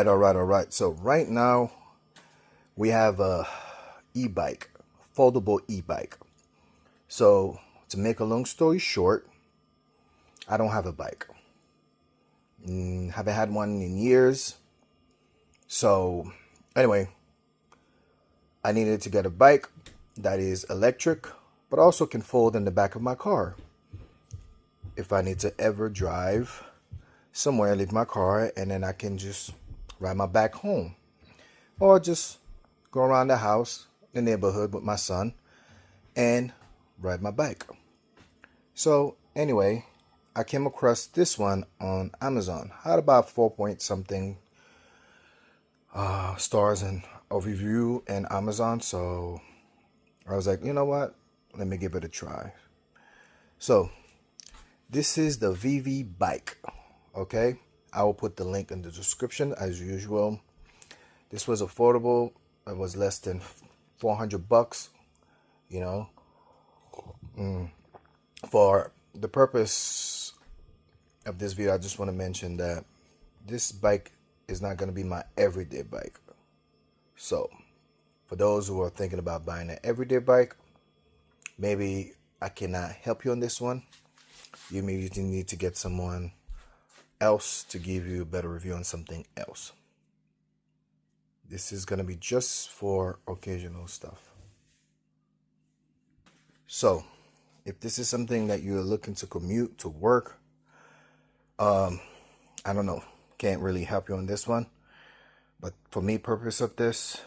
all right. So right now we have a e-bike, foldable e-bike. So to make a long story short, I don't have a bike. Haven't had one in years. So anyway, I needed to get a bike that is electric, but also can fold in the back of my car. If I need to ever drive somewhere, leave my car, and then I can just ride my bike home. Or just go around the house, the neighborhood with my son, and ride my bike. So anyway, I came across this one on Amazon. Had about 4 point something stars and a review in Amazon. So I was like, you know what? Let me give it a try. So this is the Vivi bike. Okay, I will put the link in the description as usual. This was affordable. It was less than $400. You know, for the purpose of this video, I just want to mention that this bike is not going to be my everyday bike. So for those who are thinking about buying an everyday bike, maybe I cannot help you on this one. You maybe need to get someone else to give you a better review on something else. This is going to be just for occasional stuff. So if this is something that you're looking to commute to work, I don't know, can't really help you on this one. But for me, purpose of this,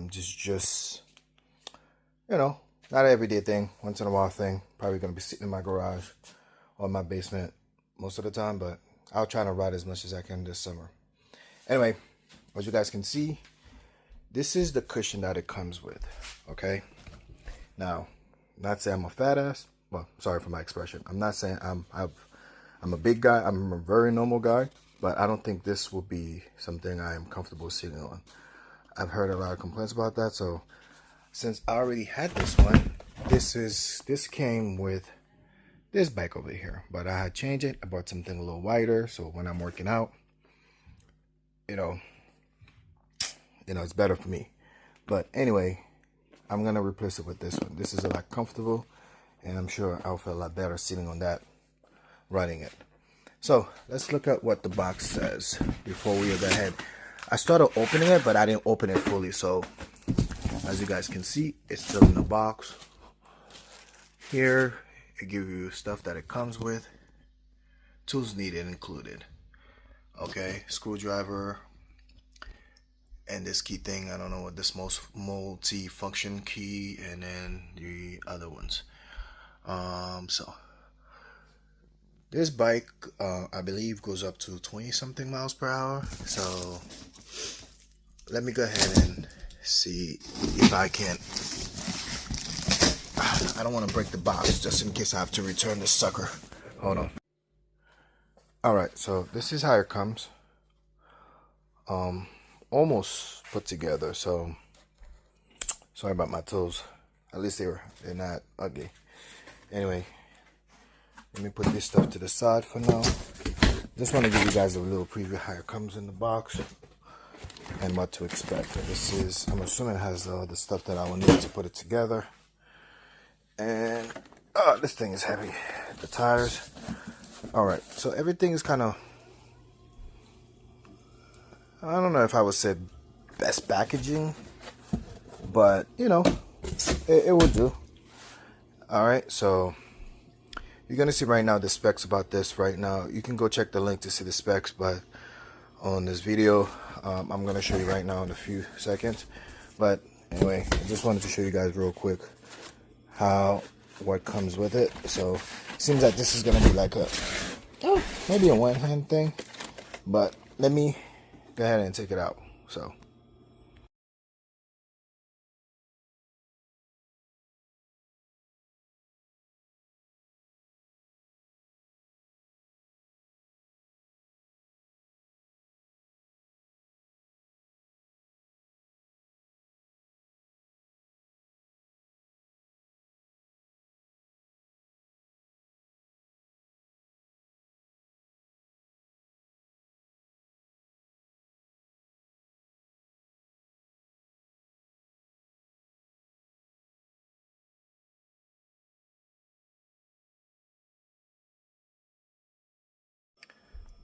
just you know, not an everyday thing, once in a while thing. Probably gonna be sitting in my garage or my basement most of the time, but I'll try to ride as much as I can this summer. Anyway, as you guys can see, this is the cushion that it comes with. Okay, now, not saying I'm a fat ass. Well, sorry for my expression. I'm not saying I'm a big guy. I'm a very normal guy, but I don't think this will be something I am comfortable sitting on. I've heard a lot of complaints about that, so since I already had this one, this came with this bike over here, but I had changed it. I bought something a little wider, so when I'm working out, you know, it's better for me. But anyway, I'm gonna replace it with this one. This is a lot comfortable, and I'm sure I'll feel a lot better sitting on that, riding it. So let's look at what the box says before we go ahead. I started opening it, but I didn't open it fully. So as you guys can see, it's still in the box. Here, it gives you stuff that it comes with. Tools needed included. Okay, screwdriver, and this key thing, I don't know what this multi-function key, and then the other ones. So this bike, I believe, goes up to 20 something miles per hour. So let me go ahead and see if I can. I don't want to break the box just in case I have to return this sucker. Hold on. Alright, so this is how it comes. Almost put together, so sorry about my toes. At least they're not ugly. Anyway, let me put this stuff to the side for now. Just want to give you guys a little preview how it comes in the box and what to expect. This is, I'm assuming it has the stuff that I will need to put it together. And this thing is heavy. The tires. Alright, so everything is kind of, I don't know if I would say best packaging, but you know, it will do. Alright, so you're gonna see right now the specs about this right now. You can go check the link to see the specs, but on this video, I'm gonna show you right now in a few seconds. But anyway, I just wanted to show you guys real quick what comes with it. So it seems like this is gonna be like maybe a one-hand thing, but let me go ahead and take it out. So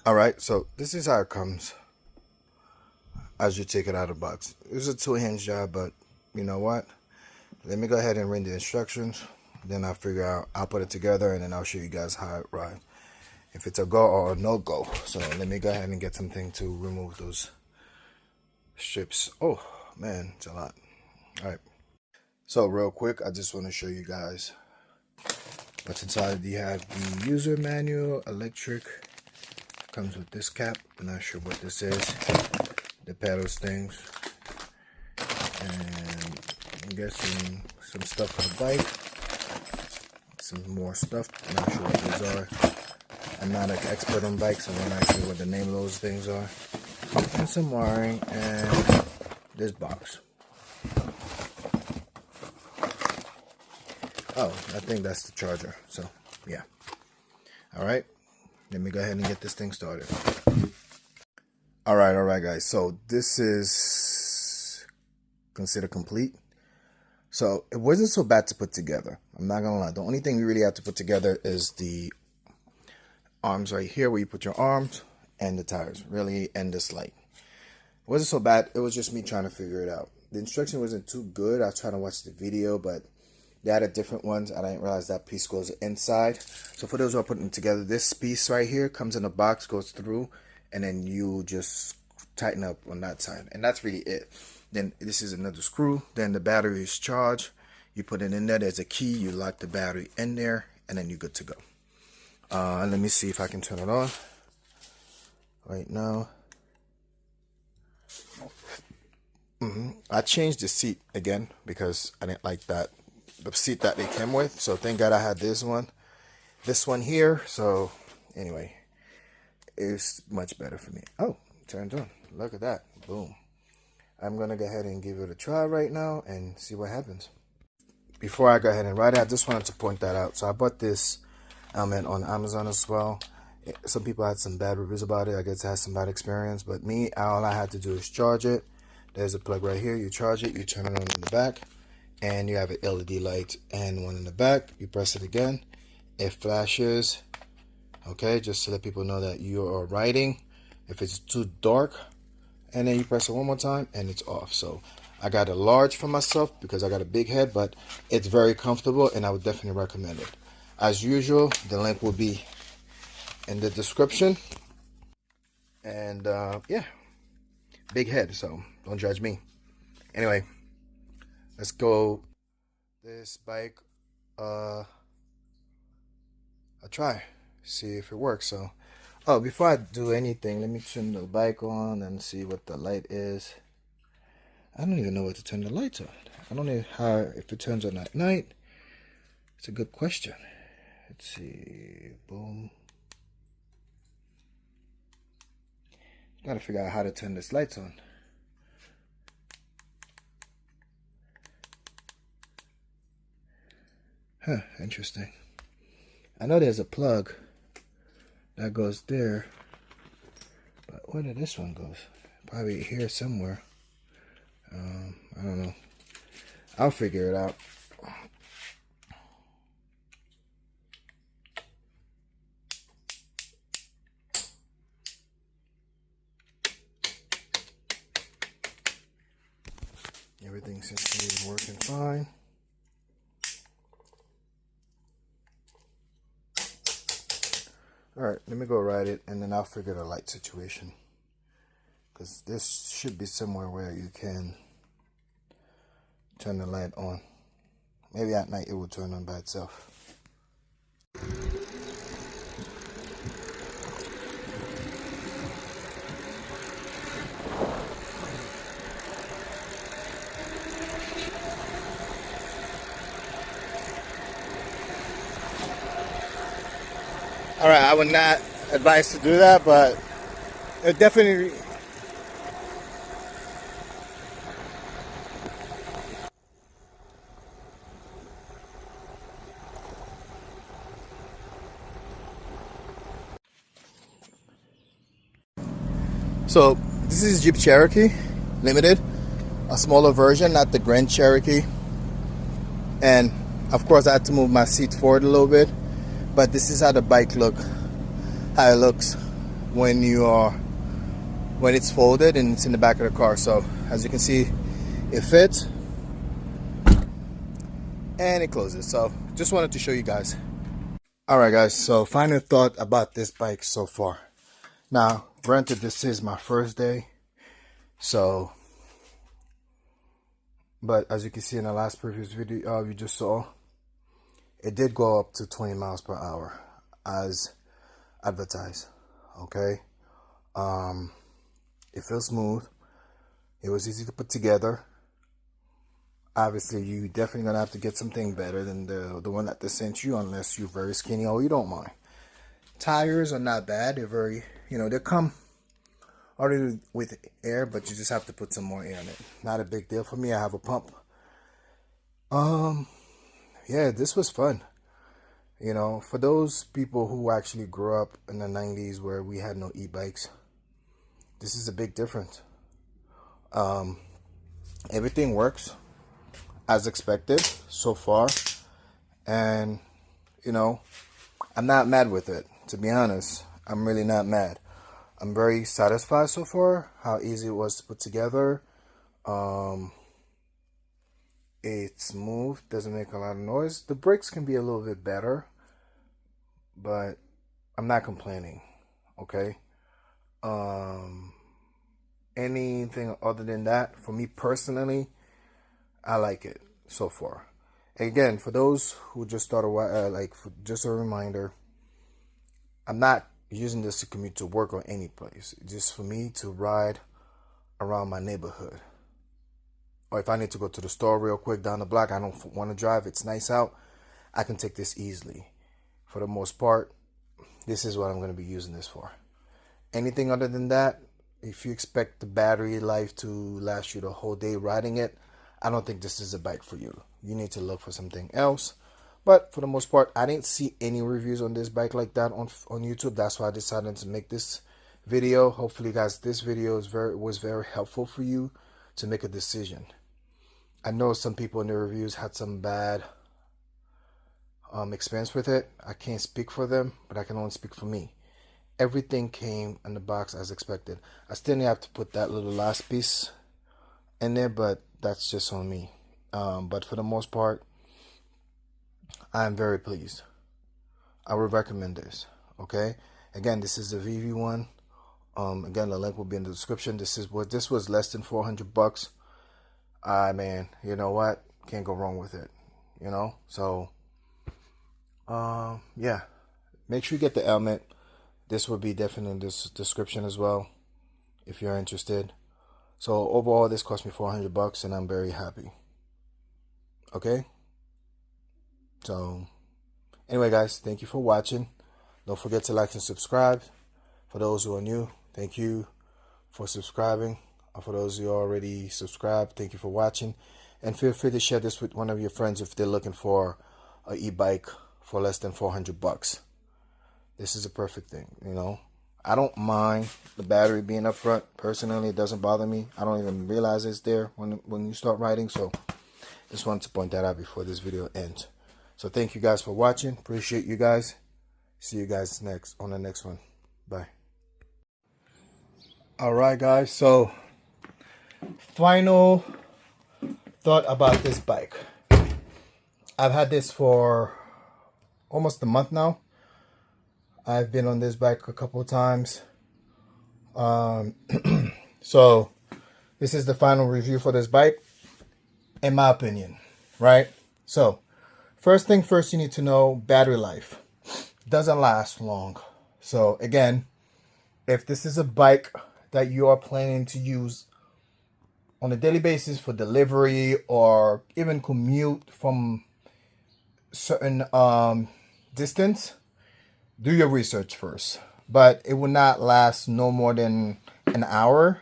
All right, so this is how it comes as you take it out of the box. It's a two-hinge job, but you know what? Let me go ahead and read the instructions. Then I'll figure out, I'll put it together, and then I'll show you guys how it rides. If it's a go or a no-go. So let me go ahead and get something to remove those strips. Oh, man, it's a lot. All right. So real quick, I just want to show you guys what's inside. You have the user manual, electric. Comes with this cap. I'm not sure what this is. The pedals things. And I'm guessing some stuff for the bike. Some more stuff. I'm not sure what these are. I'm not an expert on bikes, so I'm not sure what the name of those things are. And some wiring and this box. Oh, I think that's the charger. So, yeah. Alright. Let me go ahead and get this thing started. Alright, guys. So, this is considered complete. So, it wasn't so bad to put together. I'm not going to lie. The only thing we really have to put together is the arms right here where you put your arms and the tires. Really, and this light. It wasn't so bad. It was just me trying to figure it out. The instruction wasn't too good. I was trying to watch the video, but they had different ones. I didn't realize that piece goes inside. So for those who are putting it together, this piece right here comes in a box, goes through, and then you just tighten up on that side. And that's really it. Then this is another screw. Then the battery is charged. You put it in there. There's a key. You lock the battery in there, and then you're good to go. Let me see if I can turn it on right now. I changed the seat again because I didn't like the seat that they came with. So thank God I had this one here. So anyway, it's much better for me. Oh, turned on. Look at that. Boom. I'm gonna go ahead and give it a try right now and see what happens. Before I go ahead and ride it, I just wanted to point that out. So I bought this element on Amazon as well. Some people had some bad reviews about it. I guess I had some bad experience, but me, all I had to do is charge it. There's a plug right here. You charge it, you turn it on in the back, and you have an LED light and one in the back. You press it again, it flashes. Okay, just to let people know that you are riding. If it's too dark, and then you press it one more time and it's off. So I got a large for myself because I got a big head, but it's very comfortable and I would definitely recommend it. As usual, the link will be in the description. And yeah, big head, so don't judge me. Anyway, let's go this bike a try, see if it works. So before I do anything, let me turn the bike on and see what the light is. I don't even know what to turn the lights on. I don't know if it turns on at night. It's a good question. Let's see. Boom. Gotta figure out how to turn this lights on. Huh, interesting. I know there's a plug that goes there, but where did this one go? Probably here somewhere. I don't know. I'll figure it out. Everything seems to be working fine. Alright, let me go ride it and then I'll figure the light situation. Because this should be somewhere where you can turn the light on. Maybe at night it will turn on by itself. Alright, I would not advise to do that, but it definitely... So, this is Jeep Cherokee Limited, a smaller version, not the Grand Cherokee. And, of course, I had to move my seat forward a little bit. But this is how the bike how it looks when when it's folded and it's in the back of the car. So as you can see, it fits and it closes. So just wanted to show you guys. All right, guys. So final thought about this bike so far. Now, granted, this is my first day, so, but as you can see in the last previous video you just saw, it did go up to 20 miles per hour as advertised. Okay, it feels smooth. It was easy to put together. Obviously, you definitely gonna have to get something better than the one that they sent you, unless you're very skinny or you don't mind. Tires are not bad. They're very, they come already with air, but you just have to put some more air in it. Not a big deal for me. I have a pump. Yeah, this was fun. For those people who actually grew up in the 90s where we had no e-bikes, this is a big difference. Everything works as expected so far, and I'm not mad with it, to be honest. I'm really not mad. I'm very satisfied so far how easy it was to put together. It's smooth, doesn't make a lot of noise. The brakes can be a little bit better, but I'm not complaining. Okay, anything other than that, for me personally, I like it so far. Again, for those who just started, just a reminder, I'm not using this to commute to work or any place. Just for me to ride around my neighborhood. Or if I need to go to the store real quick down the block, I don't want to drive, it's nice out, I can take this easily. For the most part, this is what I'm going to be using this for. Anything other than that, if you expect the battery life to last you the whole day riding it, I don't think this is a bike for you. You need to look for something else. But for the most part, I didn't see any reviews on this bike like that on YouTube. That's why I decided to make this video. Hopefully, guys, this video was very helpful for you to make a decision. I know some people in the reviews had some bad experience with it. I can't speak for them, but I can only speak for me. Everything came in the box as expected. I still have to put that little last piece in there, but that's just on me. But for the most part, I'm very pleased. I would recommend this. Okay, again, this is the Vivi one. Again, the link will be in the description. This was less than $400. Man, you know what? Can't go wrong with it. So yeah, make sure you get the helmet. This will be definitely in this description as well if you're interested. So overall, this cost me $400 and I'm very happy. Okay, so anyway, guys, thank you for watching. Don't forget to like and subscribe. For those who are new, thank you for subscribing. For those who already subscribed, thank you for watching. And feel free to share this with one of your friends if they're looking for an e-bike for less than $400. This is a perfect thing. I don't mind the battery being up front. Personally, it doesn't bother me. I don't even realize it's there when you start riding. So just wanted to point that out before this video ends. So thank you guys for watching. Appreciate you guys. See you guys on the next one. Bye. All right, guys. So final thought about this bike. I've had this for almost a month now. I've been on this bike a couple of times. So this is the final review for this bike, in my opinion, right? So first thing first, you need to know battery life. Doesn't last long. So again, if this is a bike that you are planning to use on a daily basis for delivery or even commute from certain distance, do your research first. But it will not last no more than an hour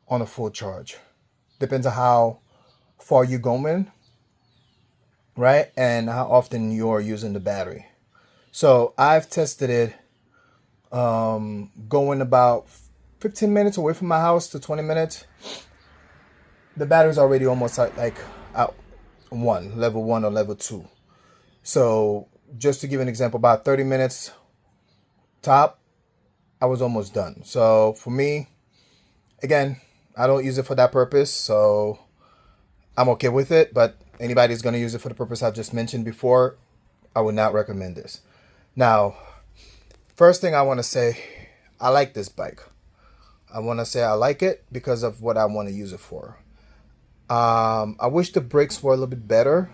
on a full charge. Depends on how far you're going, right? And how often you're using the battery. So I've tested it going about 15 minutes away from my house to 20 minutes. The battery's already almost like out level 1 or level 2. So just to give an example, about 30 minutes top, I was almost done. So for me, again, I don't use it for that purpose, so I'm okay with it. But anybody who's going to use it for the purpose I've just mentioned before, I would not recommend this. Now, first thing I want to say, I like this bike. I want to say I like it because of what I want to use it for. I wish the brakes were a little bit better,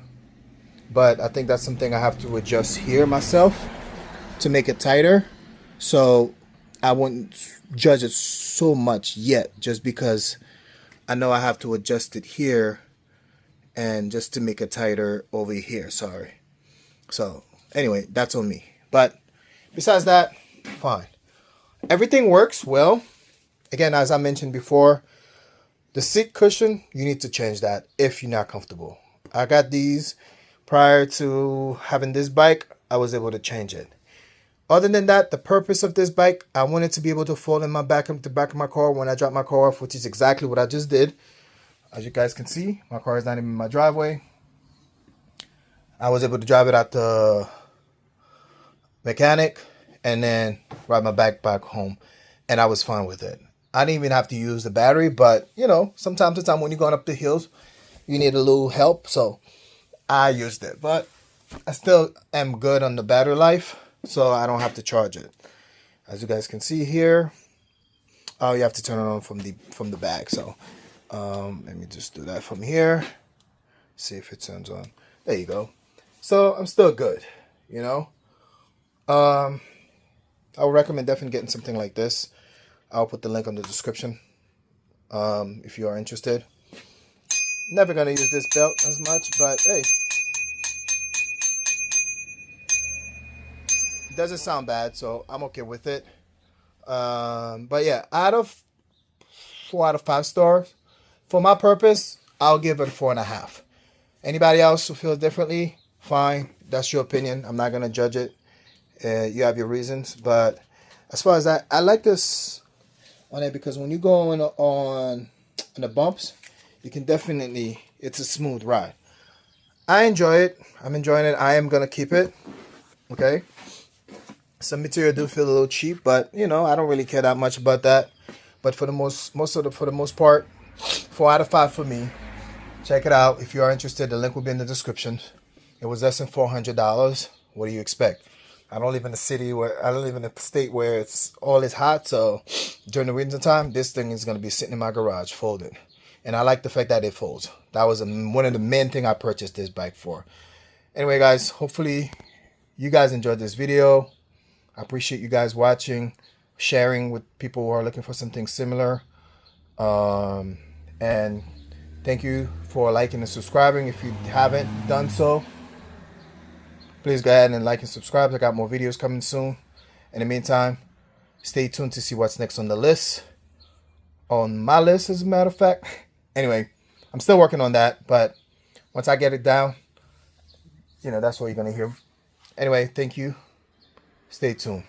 but I think that's something I have to adjust here myself to make it tighter. So I wouldn't judge it so much yet, just because I know I have to adjust it here and just to make it tighter over here. Sorry. So anyway, that's on me. But besides that, fine. Everything works well. Again, as I mentioned before, the seat cushion, you need to change that if you're not comfortable. I got these prior to having this bike. I was able to change it. Other than that, the purpose of this bike, I wanted to be able to fold in the back of my car when I drop my car off, which is exactly what I just did. As you guys can see, my car is not even in my driveway. I was able to drive it out the mechanic and then ride my bike back home, and I was fine with it. I didn't even have to use the battery, but you know, sometimes the time when you're going up the hills, you need a little help, so I used it. But I still am good on the battery life, so I don't have to charge it. As you guys can see here, oh, you have to turn it on from the back. So let me just do that from here. See if it turns on. There you go. So I'm still good, you know. I would recommend definitely getting something like this. I'll put the link on the description if you are interested. Never gonna use this belt as much, but hey, it doesn't sound bad, so I'm okay with it. But yeah, out of 4 out of 5 stars, for my purpose, I'll give it a 4.5. Anybody else who feels differently, fine. That's your opinion. I'm not gonna judge it. You have your reasons, but as far as that, I like this on it because when you go on the bumps, you can definitely, it's a smooth ride. I enjoy it. I'm enjoying it. I am gonna keep it. Okay. Some material do feel a little cheap, but you know, I don't really care that much about that. But for the most part, 4 out of 5 for me. Check it out if you are interested. The link will be in the description. It was less than $400. What do you expect? I don't live in a state where it's always hot, so during the winter time, this thing is going to be sitting in my garage folded. And I like the fact that it folds. That was one of the main things I purchased this bike for. Anyway, guys, hopefully you guys enjoyed this video. I appreciate you guys watching, sharing with people who are looking for something similar. And thank you for liking and subscribing if you haven't done so. Please go ahead and like and subscribe. I got more videos coming soon. In the meantime, stay tuned to see what's next on the list. On my list, as a matter of fact. Anyway, I'm still working on that, but once I get it down, you know, that's what you're going to hear. Anyway, thank you. Stay tuned.